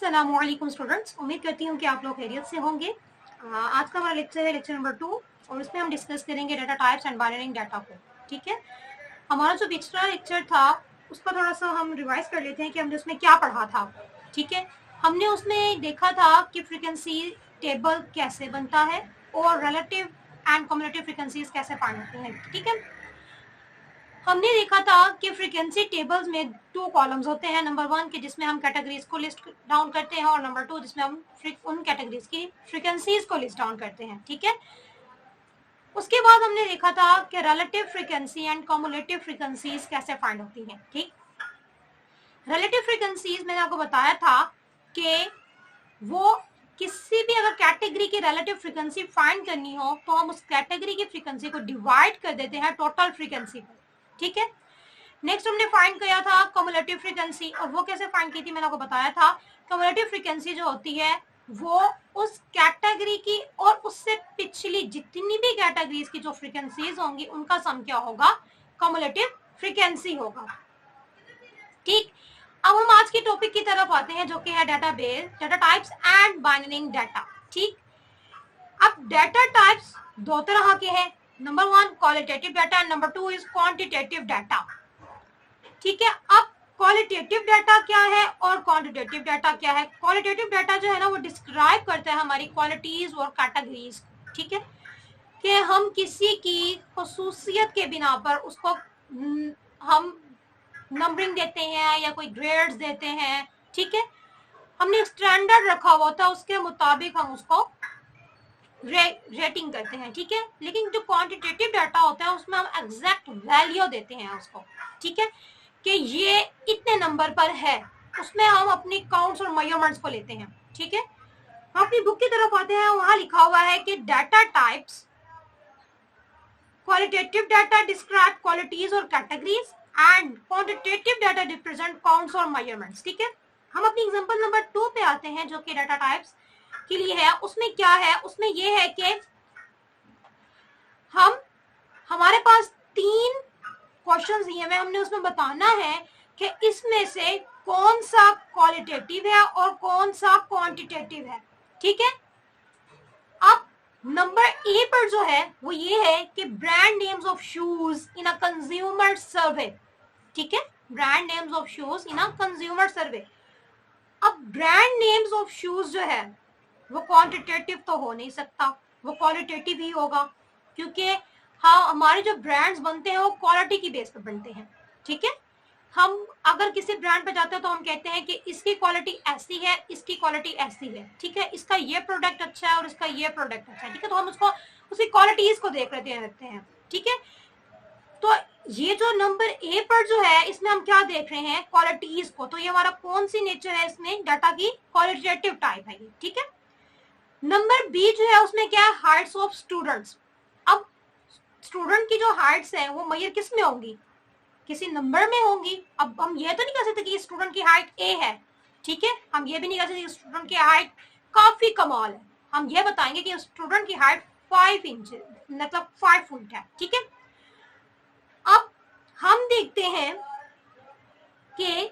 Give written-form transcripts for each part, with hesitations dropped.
अस्सलामुअलैकुम स्टूडेंट्स, उम्मीद करती हूँ कि आप लोग खैरियत से होंगे। आज का हमारा लेक्चर है लेक्चर नंबर 2 और इसमें हम डिस्कस करेंगे data types and binary data को। ठीक है, हमारा जो पिछला लेक्चर था उसका थोड़ा सा हम रिवाइज कर लेते हैं कि हमने उसमें क्या पढ़ा था। ठीक है, हमने उसमें देखा था कि फ्रीक्वेंसी टेबल कैसे बनता है और रिलेटिव एंड कम्युलेटिव फ्रीक्वेंसीज कैसे फाइंड होती हैं। ठीक है, हमने देखा था कि फ्रीक्वेंसी टेबल्स में 2 कॉलम्स होते हैं, नंबर 1 के जिसमें हम कैटेगरीज को लिस्ट डाउन करते हैं और नंबर 2 जिसमें हम उन कैटेगरीज की फ्रीक्वेंसीज को लिस्ट डाउन करते हैं। ठीक है, उसके बाद हमने देखा था कि relative frequency and cumulative frequencies कैसे फाइंड होती हैं। ठीक, रिलेटिव फ्रीक्वेंसीज मैंने आपको बताया था कि वो किसी भी अगर कैटेगरी की रिलेटिव फ्रीक्वेंसी फाइंड करनी हो तो हम उस कैटेगरी की फ्रीक्वेंसी को डिवाइड कर देते हैं टोटल फ्रीक्वेंसी पर। ठीक है, नेक्स्ट हमने फाइंड किया था कम्युलेटिव फ्रीक्वेंसी, और वो कैसे फाइंड की थी मैंने आपको बताया था। कम्युलेटिव फ्रीक्वेंसी जो होती है वो उस कैटेगरी की और उससे पिछली जितनी भी कैटेगरीज की जो फ्रीक्वेंसीज होंगी उनका सम क्या होगा, कम्युलेटिव फ्रीक्वेंसी होगा। ठीक, अब हम आज के टॉपिक की तरफ आते हैं जो कि है database, data types and binary data. ठीक, अब डाटा टाइप्स दो तरह के हैं, number 1 qualitative data and number 2 is quantitative data. ठीक है, अब क्वालिटेटिव डाटा क्या है और क्वांटिटेटिव डाटा क्या है। क्वालिटेटिव डाटा जो है ना वो डिस्क्राइब करता है हमारी क्वालिटीज और कैटेगरीज। ठीक है, कि हम किसी की खसूसियत के बिना पर उसको हम नंबरिंग देते हैं या कोई ग्रेड्स देते हैं। ठीक है, हमने एक स्टैंडर्ड रखा हुआ था, उसके मुताबिक हम उसको रेटिंग करते हैं। ठीक है, लेकिन जो क्वांटिटेटिव डाटा होता है उसमें हम एग्जैक्ट वैल्यू देते हैं उसको। ठीक है, कि ये इतने नंबर पर है, उसमें हम अपनी काउंट्स और मेजरमेंट्स को लेते हैं। ठीक है, हम अपनी बुक की तरफ आते हैं, वहां लिखा हुआ है कि data types, qualitative data describe qualities और categories and quantitative data represent counts और मेजरमेंट्स। ठीक है, हम अपनी एग्जांपल नंबर 2 पे आते हैं जो कि डाटा टाइप्स के लिए है। उसमें क्या है, उसमें ये है कि हमारे पास 3 क्वेश्चन दिए हुए, हमने उसमें बताना है कि इसमें से कौन सा क्वालिटेटिव है और कौन सा क्वांटिटेटिव है। ठीक है, अब नंबर ए पर जो है वो ये है कि brand names of shoes in a consumer survey. ठीक है, brand names of shoes in a consumer survey. अब ब्रांड नेम्स ऑफ शूज जो है वो क्वांटिटेटिव तो हो नहीं सकता, वो क्वालिटेटिव ही होगा, क्योंकि हाँ हमारे जो ब्रांड्स बनते हैं वो क्वालिटी की बेस पर बनते हैं। ठीक है, हम अगर किसी ब्रांड पे जाते हैं तो हम कहते हैं कि इसकी क्वालिटी ऐसी है, इसकी क्वालिटी ऐसी है। ठीक है, इसका ये प्रोडक्ट अच्छा है और इसका ये प्रोडक्ट अच्छा है। ठीक है, तो हम उसको उसकी क्वालिटीज को देख रहते हैं। ठीक है, तो ये जो नंबर ए पर जो है इसमें हम क्या देख रहे हैं, क्वालिटीज को। तो ये हमारा कौन सी नेचर है इसमें, डाटा की क्वालिटेटिव टाइप है ये। ठीक है, नंबर बी जो है उसमें क्या है, हाइट्स ऑफ स्टूडेंट्स। अब स्टूडेंट की जो हाइट्स है वो मेजर किस में होंगी, किसी नंबर में होंगी। अब हम ये तो नहीं कह सकते कि स्टूडेंट की हाइट ए है। ठीक है, हम ये भी नहीं कह सकते कि स्टूडेंट की हाइट काफी कमाल है। हम ये बताएंगे कि स्टूडेंट की हाइट 5 इंच मतलब 5 फुट है। ठीक है, अब हम देखते हैं कि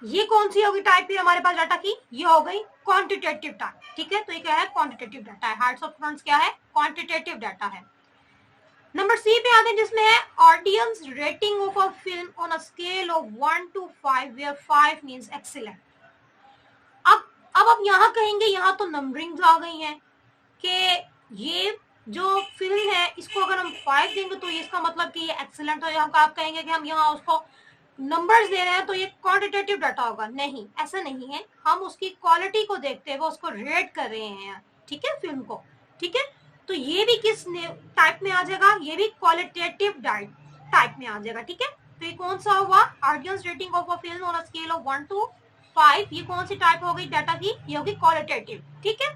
ये कौन सी होगी टाइप फिर हमारे पास डाटा की, ये हो गई क्वांटिटेटिव टाइप। ठीक है, तो ये क्या है, क्वांटिटेटिव डाटा है। हाइट्स ऑफ स्टूडेंट्स क्या है, क्वांटिटेटिव डाटा है। नंबर सी पे आते हैं जिसमें है audience rating of a film on a scale of 1 to 5 where 5 means excellent. अब आप यहाँ कहेंगे, यहाँ तो नंबरिंग आ गई है कि ये जो फिल्म है इसको अगर हम 5 देंगे तो इसका मतलब कि ये एक्सीलेंट है। आप कहेंगे कि हम यहाँ उसको नंबर्स दे रहे हैं तो ये क्वांटिटेटिव डाटा होगा। नहीं, ऐसा नहीं है, हम उसकी क्वालिटी को देखते हुए उसको रेट कर रहे हैं। ठीक है, फिल्म को। ठीक है, तो ये भी किस टाइप में आ जाएगा, ये भी क्वालिटेटिव टाइप में आ जाएगा। ठीक है, तो ये कौन सा हुआ, audience rating of a film on a scale of 1 to 5, ये कौन सी टाइप हो गई डाटा की, ये होगी क्वालिटेटिव। ठीक है,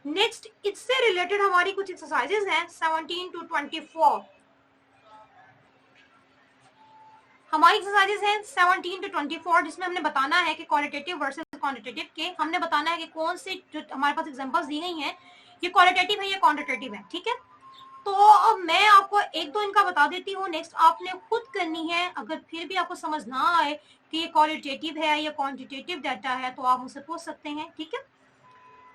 नेक्स्ट इससे रिलेटेड हमारी कुछ एक्सरसाइजेस हैं 17 to 24। हमारी एक्सरसाइजेस हैं 17 to 24 जिसमें हमने बताना है कि क्वालिटेटिव वर्सेस क्वांटिटेटिव के, हमने बताना है कि कौन से जो हमारे पास एग्जांपल्स दी गई हैं ये क्वालिटेटिव है या क्वांटिटेटिव है। ठीक है, तो अब मैं आपको एक दो इनका बता देती हूँ, नेक्स्ट आपने खुद करनी है। अगर फिर भी आपको समझ ना आए कि ये क्वालिटेटिव है या क्वांटिटेटिव डाटा है, तो आप मुझसे पूछ सकते हैं, ठीक है।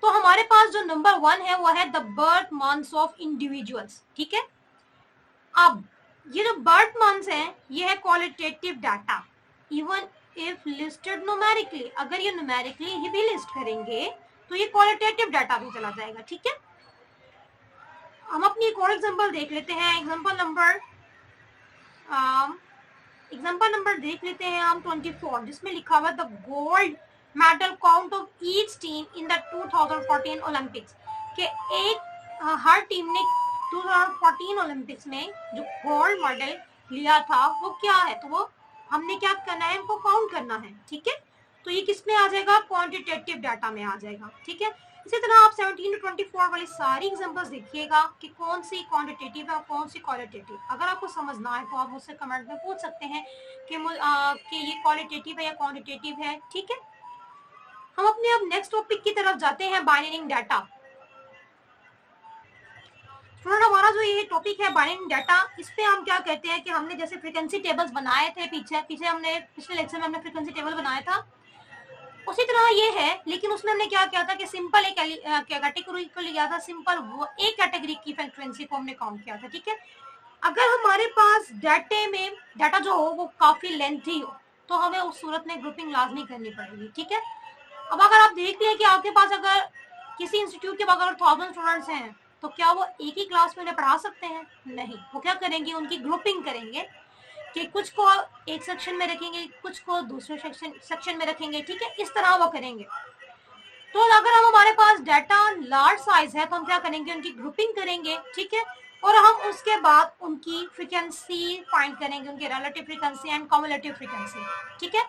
तो हमारे पास जो नंबर 1 है वो है the birth months of individuals, ठीक है। अब ये जो बर्थ मंथ्स हैं ये है qualitative data, even if listed numerically, अगर ये न्यूमेरिकली ही भी लिस्ट करेंगे तो ये क्वालिटेटिव डाटा भी चला जाएगा, ठीक है। हम अपनी एक और एग्जांपल देख लेते हैं। एग्जांपल नंबर देख लेते हैं हम 24, जिसमें लिखा हुआ the gold medal count of each team in the 2014 Olympics, के एक हर टीम ने 2014 ओलंपिक्स में जो गोल्ड मेडल लिया था वो क्या है, तो वो हमने क्या करना है, इनको काउंट करना है, ठीक है। तो ये किस में आ जाएगा, क्वांटिटेटिव डाटा में आ जाएगा, ठीक है। इसी तरह आप 17 to 24 वाली सारी एग्जांपल्स देखिएगा कि कौन सी क्वांटिटेटिव है और कौन सी क्वालिटेटिव। अगर आपको समझना है तो आप मुझसे कमेंट में पूछ सकते हैं कि ये क्वालिटेटिव है या क्वांटिटेटिव है, ठीक है। हम अपने अब नेक्स्ट टॉपिक की तरफ जाते हैं, बाइनरी डाटा। स्टूडेंट, हमारा जो ये टॉपिक है बाइनरी डाटा, इस पे हम क्या कहते हैं कि हमने जैसे फ्रीक्वेंसी टेबल्स बनाए थे पीछे हमने पिछले लेक्चर में हमने फ्रीक्वेंसी टेबल बनाया था, उसी तरह ये है, लेकिन उसमें हमने क्या किया था कि सिंपल एक कैटेगरी को लिया था, सिंपल वो एक कैटेगरी की फ्रीक्वेंसी को हमने काउंट किया था, ठीक है। अगर हमारे पास डाटा जो हो वो काफी लेंथी हो तो हमें उस सूरत में ग्रुपिंग लाजमी करनी पड़ेगी, ठीक है। अब अगर आप देख लें कि आपके पास अगर किसी इंस्टीट्यूट के अगर 1000 स्टूडेंट्स हैं तो क्या वो एक ही क्लास में उन्हें पढ़ा सकते हैं, नहीं। वो क्या करेंगे, उनकी ग्रुपिंग करेंगे कि कुछ को एक सेक्शन में रखेंगे, कुछ को दूसरे सेक्शन में रखेंगे, ठीक है, इस तरह वो करेंगे। तो अगर हमारे पास डाटा लार्ज साइज है तो हम क्या करेंगे, उनकी ग्रुपिंग करेंगे, ठीक है, और हम उसके बाद उनकी फ्रीक्वेंसी फाइंड करेंगे, उनकी relative frequency and cumulative frequency, ठीक है।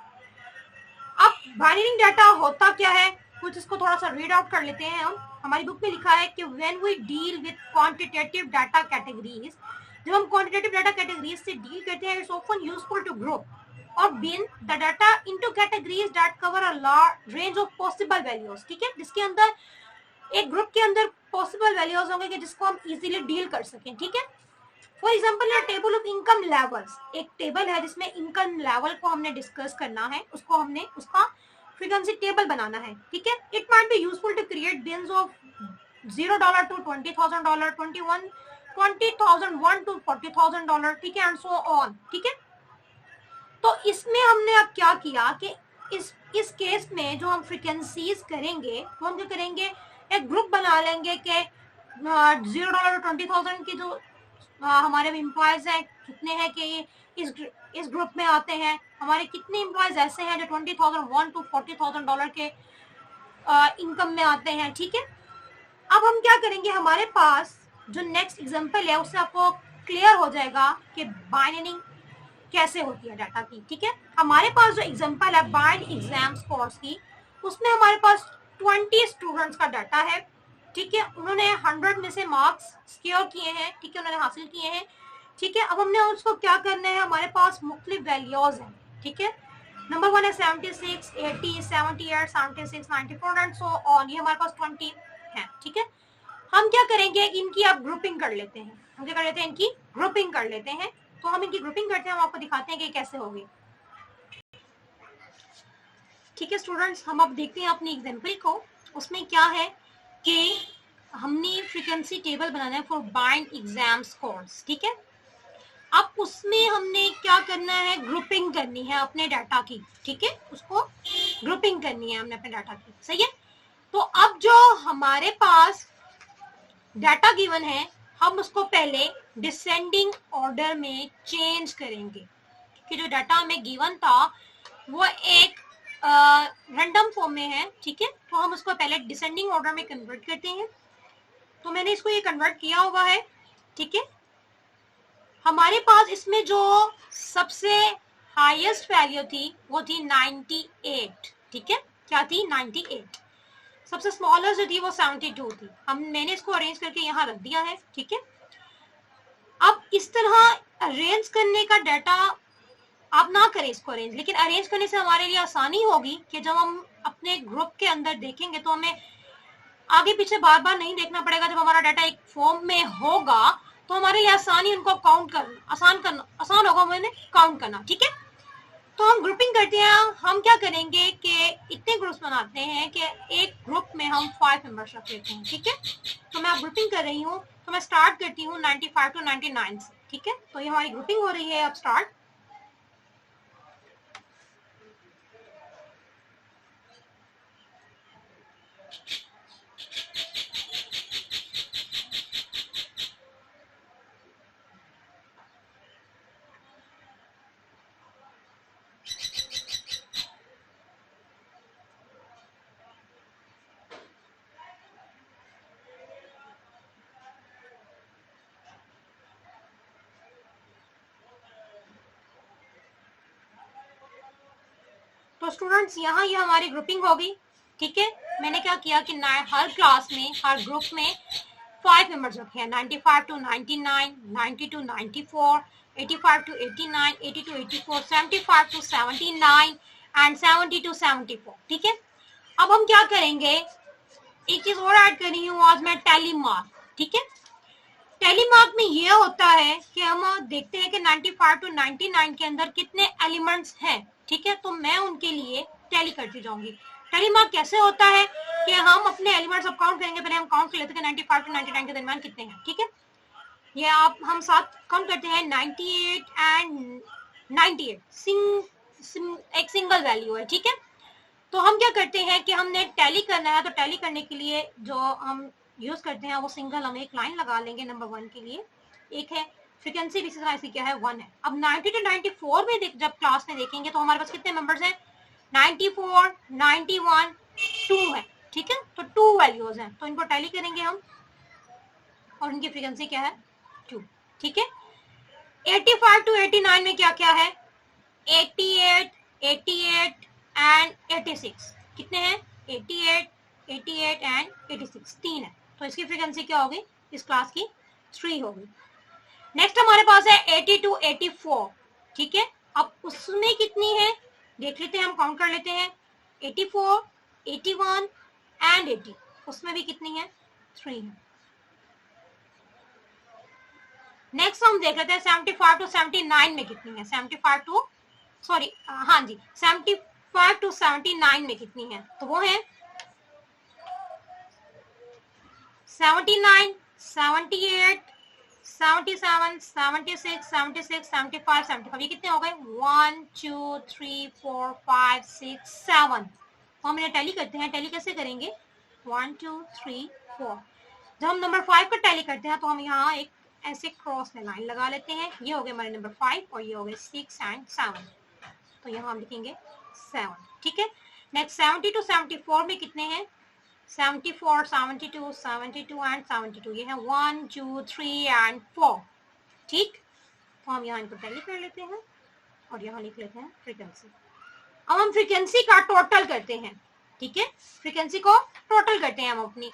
अब बाइनरी डाटा होता क्या है, कुछ इसको थोड़ा सा रीड आउट कर लेते हैं हम। हमारी बुक में लिखा है कि when we deal with quantitative data categories, जब हम क्वांटिटेटिव डाटा कैटेगरीज से डील करते हैं, it's often useful to group और bin the data into categories that cover a large range of possible values, ठीक है, जिसके अंदर एक ग्रुप के अंदर पॉसिबल वैल्यूज होंगे कि जिसको हम इजीली डील कर सकें, ठीक है। फॉर एग्जांपल ये टेबल ऑफ इनकम लेवल्स, एक टेबल है जिसमें इनकम लेवल को हमने डिस्कस करना है, उसको हमने उसका फ्रीक्वेंसी टेबल बनाना है, ठीक है। It might be useful to create bins of $0 to $20,000, 20,001 to $40,000, ठीक है, एंड सो ऑन, ठीक है। तो इसमें हमने अब क्या किया कि इस केस में जो हम फ्रीक्वेंसीज करेंगे तो हम क्या करेंगे, एक ग्रुप बना लेंगे कि $0 to 20,000 की जो हमारे एम्प्लॉयज हैं कितने हैं कि इस ग्रुप में आते हैं, हमारे कितने एम्प्लॉयज ऐसे हैं जो $20,001 to $40,000 के इनकम में आते हैं, ठीक है। अब हम क्या करेंगे, हमारे पास जो नेक्स्ट एग्जांपल है उससे आपको क्लियर हो जाएगा कि बाइनरी कैसे होती है डाटा की, ठीक है। हमारे पास जो एग्जांपल है बाइंड एग्जाम स्कोर्स की, उसमें हमारे पास 20 स्टूडेंट्स का डाटा है, ठीक है। उन्होंने 100 में से मार्क्स सिक्योर किए हैं, ठीक है, उन्होंने हासिल किए हैं, ठीक है। अब हमने उसको क्या करना है, हमारे पास मुख्तलिफ वैल्यूज हैं, ठीक है। नंबर 1 है 76, 80, 78, 76, 94 एंड सो ऑन, ये हमारे पास 20 है, ठीक है। हम क्या करेंगे, इनकी आप ग्रुपिंग कर लेते हैं, हम क्या कर लेते हैं, इनकी ग्रुपिंग कर लेते हैं। तो हम इनकी ग्रुपिंग करते हैं, हम आपको दिखाते हैं कि कैसे होगी, ठीक है स्टूडेंट्स। हम अब देखते हैं अपनी एग्जांपल को, उसमें क्या है कि हमने फ्रीक्वेंसी टेबल बनाना है फॉर बाइंड एग्जाम स्कोर्स, ठीक है। अब उसमें हमने क्या करना है, ग्रुपिंग करनी है अपने डाटा की, ठीक है, उसको ग्रुपिंग करनी है हमने अपने डाटा की, सही है। तो अब जो हमारे पास डाटा गिवन है हम उसको पहले डिसेंडिंग ऑर्डर में चेंज करेंगे, कि जो डाटा हमें गिवन था वो एक रैंडम फॉर्म में है, ठीक है। तो हम उसको पहले डिसेंडिंग ऑर्डर में कन्वर्ट करते हैं। तो मैंने इसको ये कन्वर्ट किया हुआ है, ठीक है। हमारे पास इसमें जो सबसे हाईएस्ट वैल्यू थी वो थी 98, ठीक है, क्या थी 98। सबसे स्मॉलेस्ट जो थी वो 72 थी। मैंने इसको अरेंज करके यहाँ रख दिया है, ठीक है। अब इस तरह अरेंज करने का डाटा आप ना करें इसको अरेंज, लेकिन अरेंज करने से हमारे लिए आसानी होगी कि जब हम अपने ग्रुप के अंदर देखेंगे तो हमें आगे पीछे बार बार नहीं देखना पड़ेगा। जब हमारा डाटा एक फॉर्म में होगा तो हमारे लिए आसानी उनको काउंट करना आसान होगा, मैंने काउंट करना, ठीक है। तो हम ग्रुपिंग करते हैं। हम क्या करेंगे कि इतने ग्रुप्स बनाते हैं कि एक ग्रुप में हम 5 मेंबर्स रख लेते हैं, ठीक है। तो मैं ग्रुपिंग कर रही हूँ, तो मैं स्टार्ट करती हूँ 95 टू 99 से, ठीक है। तो ये हमारी ग्रुपिंग हो रही है। अब स्टार्ट। तो स्टूडेंट्स यहाँ ये हमारी ग्रुपिंग होगी, ठीक है। मैंने क्या किया कि हर क्लास में, हर ग्रुप में 5 मेंबर्स रखे हैं। 95 to 99, 90 to 94, 85 to 89, 80 to 84, 75 to 79 and 70 to 74, ठीक है। अब हम क्या करेंगे, एक चीज और ऐड कर रही हूँ आज मैं, टैली मार्क, ठीक है। टैली मार्क में ये होता है कि हम देखते हैं कि 95 टू 99 के अंदर कितने एलिमेंट्स हैं, ठीक है। तो मैं उनके लिए टैली करती जाऊंगी। टैली मार्क कैसे होता है कि हम अपने एलिमेंट्स अब काउंट करेंगे। पहले हम काउंट कर लेते हैं 95 टू 99 के दरमियान कितने हैं, ठीक है। ये आप हम साथ काउंट करते हैं 98 एंड 98 एक सिंगल वैल्यू है, ठीक है। तो हम क्या करते हैं कि हमने टैली करना है, तो टैली करने के लिए जो हम यूज करते हैं वो सिंगल, हम एक लाइन लगा लेंगे नंबर 1 के लिए। एक है फ्रीक्वेंसी, इसी तरह इसकी क्या है 1 है। अब 90 टू 94 में जब क्लास में देखेंगे तो हमारे पास कितने मेंबर्स हैं, 94, 91, 2 है, ठीक है। तो 2 वैल्यूज हैं, तो इनको टैली करेंगे हम और इनकी फ्रीक्वेंसी क्या है 2, ठीक है। 85 टू 89 में क्या क्या है, 88, 88 एंड 86, कितने हैं 88, 88 एंड 86, 3 है। तो इसकी फ्रीक्वेंसी क्या होगी इस क्लास की 3 होगी। नेक्स्ट हमारे पास है 80 टू 84, ठीक है। अब उसमें कितनी है देख लेते हैं, हम काउंट कर लेते हैं 84, 81 एंड 80, उसमें भी कितनी है 3 है। नेक्स्ट हम देख लेते हैं 75 टू 79 में कितनी है, 75 टू सॉरी हाँ जी 75 टू 79 में कितनी है, तो वो है 79, 78, 77, 76, 76, 75, 75, ये कितने हो गए 1, 2, 3, 4, 5, 6, 7। तो हम इन्हें टैली करते हैं। टैली कैसे करेंगे 1, 2, 3, 4। जब हम नंबर 5 का टैली करते हैं तो हम यहाँ एक ऐसे क्रॉस में लाइन लगा लेते हैं। ये हो गए हमारे नंबर 5 और ये हो गए 6 एंड 7, तो यहाँ हम लिखेंगे 7, ठीक है। नेक्स्ट 70 टू 74 में कितने हैं 74, 72, 72 एंड 72, ये है 1, 2, 3 एंड 4, ठीक। तो हम यहाँ इनको टैली कर लेते हैं और यहाँ लिख लेते हैं फ्रीक्वेंसी। अब हम फ्रीक्वेंसी का टोटल करते हैं, ठीक है। फ्रीक्वेंसी को टोटल करते हैं हम अपनी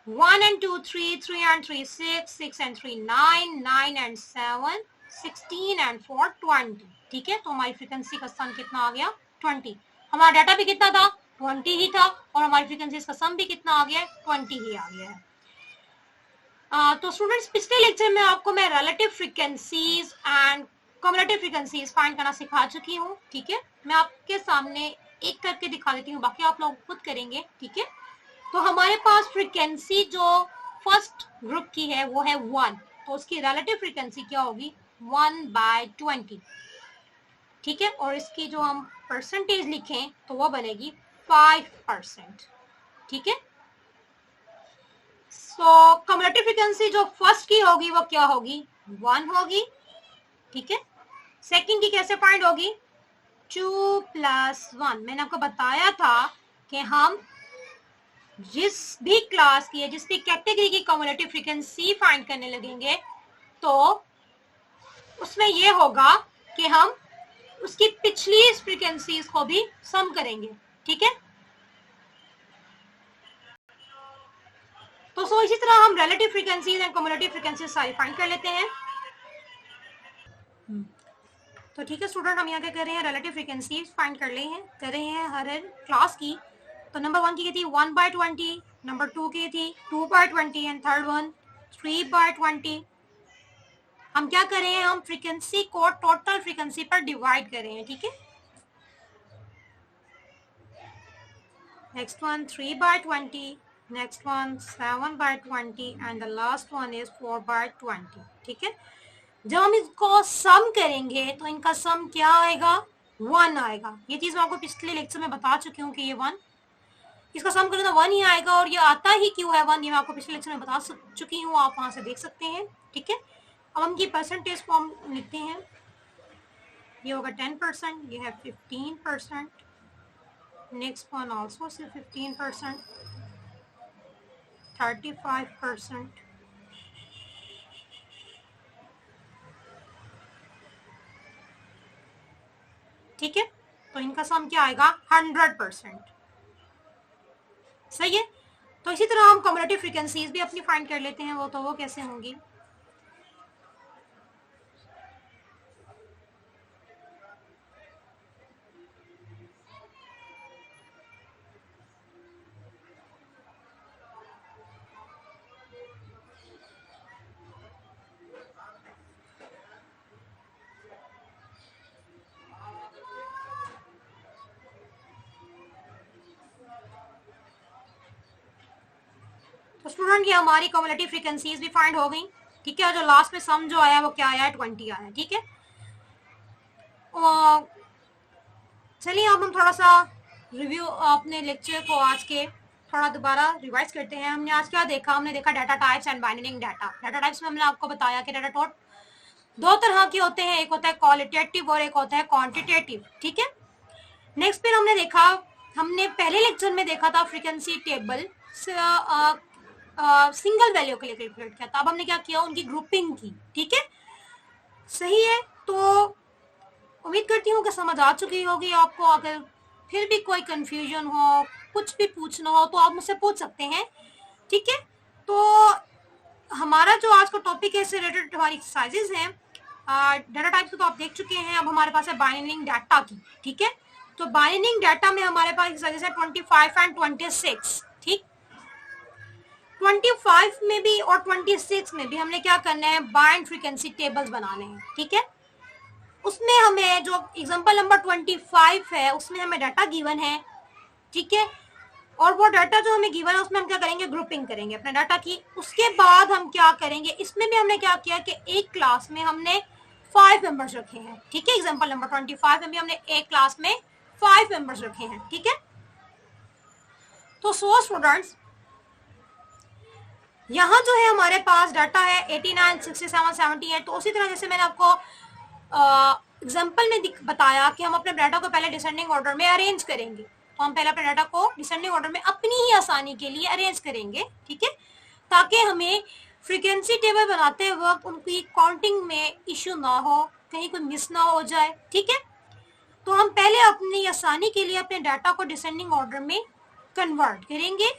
1 and 2, 3, 3 and 3, 6, 6 and 3, 9, 9 and 7, 16 and 4, 20, ठीक है। तो हमारी फ्रीक्वेंसी का सम कितना आ गया 20। हमारा डाटा भी कितना था 20 ही था और हमारी फ्रीक्वेंसी का सम भी कितना आ गया 20 ही आ गया है। तो स्टूडेंट्स पिछले लेक्चर में आपको मैं relative frequencies and cumulative frequencies find करना सिखा चुकी हूँ, ठीक है। मैं आपके सामने एक करके दिखा देती हूँ, बाकी आप लोग खुद करेंगे, ठीक है। तो हमारे पास फ्रीक्वेंसी जो फर्स्ट ग्रुप की है वो है 1, तो उसकी रिलेटिव फ्रीक्वेंसी क्या होगी 1/20, ठीक है। और इसकी जो हम परसेंटेज लिखें तो वो बनेगी 5%, ठीक है। सो कम्युलेटिव फ्रीक्वेंसी जो फर्स्ट की होगी वो क्या होगी 1 होगी, ठीक है। सेकंड की कैसे फाइंड होगी 2 + 1। मैंने आपको बताया था कि हम जिस भी क्लास की है, जिस भी कैटेगरी की कम्युलेटिव फ्रीक्वेंसी फाइंड करने लगेंगे तो उसमें ये होगा कि हम उसकी पिछली फ्रीक्वेंसीज को भी सम करेंगे, ठीक है। तो इसी तरह हम relative frequencies and cumulative frequencies सारी फाइंड कर लेते हैं। तो ठीक है स्टूडेंट, हम यहाँ क्या कर रहे हैं रिलेटिव फ्रीक्वेंसीज फाइंड कर रहे हैं हर क्लास की। तो नंबर 1 की थी 1/20, नंबर 2 की थी 2/20 एंड थर्ड वन 3/20। हम क्या कर रहे हैं, हम फ्रीक्वेंसी को टोटल फ्रीक्वेंसी पर डिवाइड कर रहे हैं, ठीक है। next one 3 by 20, next one 7 by 20 and the last one is 4 by 20। ठीक है, जब हम इसको सम करेंगे तो इनका सम क्या आएगा, 1 आएगा। ये चीज मैं आपको पिछले लेक्चर में बता चुकी हूँ कि ये 1, इसका सम करें तो 1 ही आएगा। और ये आता ही क्यों है 1, ये मैं आपको पिछले लेक्चर में बता चुकी हूँ, आप वहां से देख सकते हैं। ठीक है, अब हम की परसेंटेज फॉर्म लिखते हैं। ये होगा 10%, ये है 15%, नेक्स्ट वन ऑल्सो से 15%, 35%, ठीक है, तो इनका सम क्या आएगा 100%। सही है, तो इसी तरह हम कम्युलेटिव फ्रीक्वेंसीज भी अपनी फाइंड कर लेते हैं। वो कैसे होंगी, तो स्टूडेंट ये हमारी कम्युलेटिव फ्रीक्वेंसीज भी फाइंड हो गई। ठीक है, और जो लास्ट में सम जो आया वो क्या आया, 20 आया। ठीक है, चलिए अब हम थोड़ा सा रिव्यू अपने लेक्चर को आज के थोड़ा दोबारा रिवाइज करते हैं। हमने आज क्या देखा, हमने देखा data types and binary data. Data types में हमने आपको बताया कि डाटा दो तरह के होते हैं, एक होता है क्वालिटेटिव और एक होता है क्वांटिटेटिव। ठीक है, नेक्स्ट फिर हमने देखा, हमने पहले लेक्चर में देखा था फ्रीक्वेंसी टेबल सिंगल वैल्यू के लिए कैलकुलेट किया था। अब हमने क्या किया, उनकी ग्रुपिंग की। ठीक है, सही है, तो उम्मीद करती हूँ कि समझ आ चुकी होगी आपको। अगर फिर भी कोई कंफ्यूजन हो, कुछ भी पूछना हो तो आप मुझसे पूछ सकते हैं। ठीक है, तो हमारा जो आज का टॉपिक है इससे रिलेटेड हमारी एक्सरसाइजेज हैं। डाटा टाइप्स तो आप देख चुके हैं, अब हमारे पास है बाइनरी डाटा की। ठीक है, तो बाइनरी डाटा में हमारे पास एक्सरसाइजेज है 25 एंड 26। ठीक, 25 में भी और 26 में भी हमने क्या करना है, बाइंड फ्रीक्वेंसी टेबल्स बनाने हैं। ठीक है, उसमें हमें जो एग्जांपल नंबर 25 है उसमें हमें डाटा गिवन है। ठीक है, और वो डाटा जो हमें गिवन है उसमें हम क्या करेंगे, ग्रुपिंग करेंगे अपने डाटा की। उसके बाद हम क्या करेंगे, इसमें भी हमने क्या किया कि एक क्लास में हमने 5 मेंबर्स रखे हैं। ठीक है, एग्जांपल नंबर 25 में भी हमने एक क्लास में 5 मेंबर्स रखे हैं। ठीक है, तो सो स्टूडेंट्स यहाँ जो है हमारे पास डाटा है 89, 67, 78। तो उसी तरह जैसे मैंने आपको एग्जाम्पल में बताया कि हम अपने डाटा को पहले डिसेंडिंग ऑर्डर में अरेंज करेंगे। तो हम पहले अपने डाटा को डिसेंडिंग ऑर्डर में अपनी ही आसानी के लिए अरेंज करेंगे। ठीक है, ताकि हमें फ्रीक्वेंसी टेबल बनाते वक्त उनकी काउंटिंग में इश्यू ना हो, कहीं कोई मिस ना हो जाए। ठीक है, तो हम पहले अपनी आसानी के लिए अपने डाटा को डिसेंडिंग ऑर्डर में कन्वर्ट करेंगे।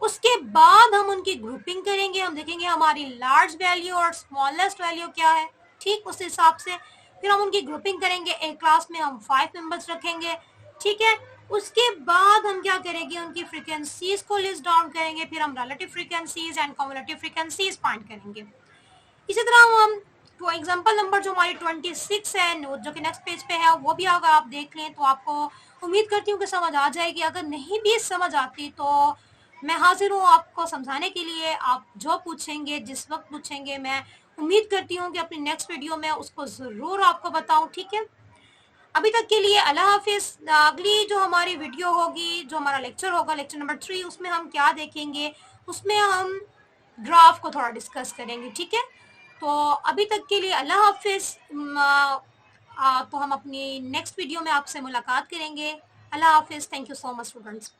उसके बाद हम उनकी ग्रुपिंग करेंगे, हम देखेंगे हमारी लार्ज वैल्यू और स्मॉलेस्ट वैल्यू क्या है। ठीक, उस हिसाब से फिर हम उनकी ग्रुपिंग करेंगे। एक क्लास में हम 5 मेंबर्स रखेंगे। ठीक है, उसके बाद हम क्या करेंगे, उनकी फ्रीक्वेंसीज को लिस्ट डाउन करेंगे। फिर हम relative frequencies and cumulative frequencies find करेंगे। इसी तरह हम तो एग्जांपल नंबर जो हमारी 26 है जो कि नेक्स्ट पेज पे है, वो भी अगर आप देख लें तो आपको उम्मीद करती हूँ कि समझ आ जाएगी। अगर नहीं भी समझ आती तो मैं हाजिर हूँ आपको समझाने के लिए। आप जो पूछेंगे, जिस वक्त पूछेंगे, मैं उम्मीद करती हूँ कि अपनी नेक्स्ट वीडियो में उसको ज़रूर आपको बताऊँ। ठीक है, अभी तक के लिए अल्लाह हाफिज़। अगली जो हमारी वीडियो होगी, जो हमारा लेक्चर होगा, लेक्चर नंबर 3, उसमें हम क्या देखेंगे, उसमें हम ग्राफ को थोड़ा डिस्कस करेंगे। ठीक है, तो अभी तक के लिए अल्लाह हाफिज़। तो हम अपनी नेक्स्ट वीडियो में आपसे मुलाकात करेंगे। अल्लाह हाफिज़। Thank you so much students.